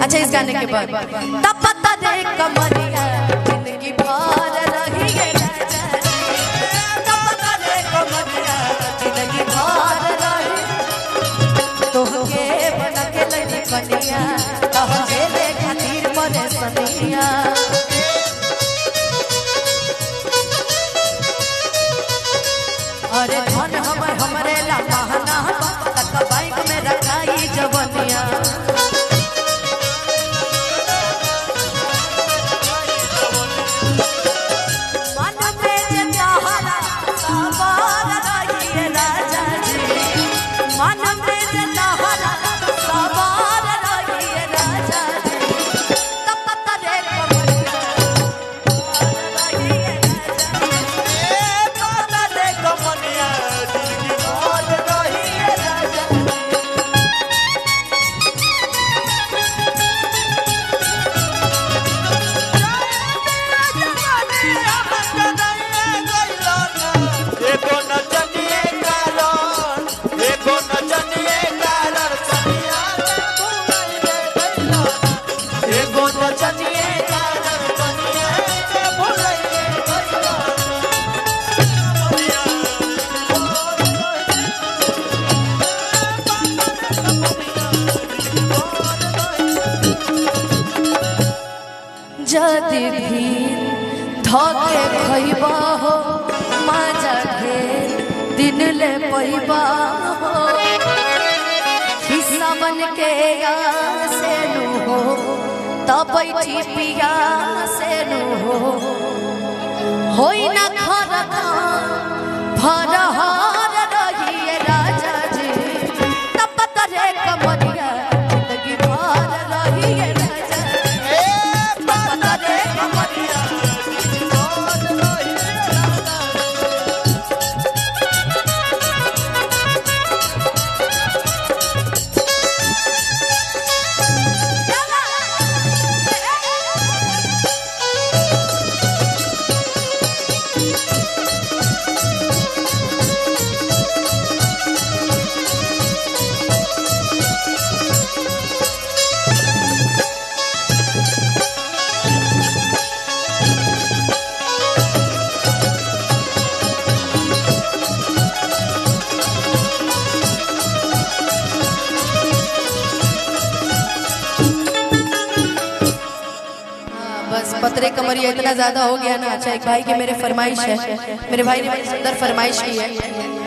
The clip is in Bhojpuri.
अच्छा इस गाने के बाद तब पता दे कमरिया जिंदगी भर रही है तब पता दे कमरिया जिंदगी भर रही तोहके बना के लई कनिया कहले ले खातिर परेशानिया अरे धन हमरे ला महना तक बाइक में रखाई जवनिया मन में जताहरा सवार रही है राजा जी मन में जताहरा सवार रही है राजा जी तब पता रे कमरिया रही है राजा रे कमरिया जिंदगी भर रही है राजा जदि भी धके खइबा हो मजा घेर दिन ले पैबा हो हिस्सा बन के से नु हो तब बैठी पिया से नु हो होई ना खर फरहार रही है राजा जी तब पता रे कमरिया जिंदगी भर रही है राजा पतरे कमरिया इतना ज्यादा हो गया ना। अच्छा एक भाई की मेरे फरमाइश है, मेरे भाई ने बड़ी सुंदर फरमाइश की है।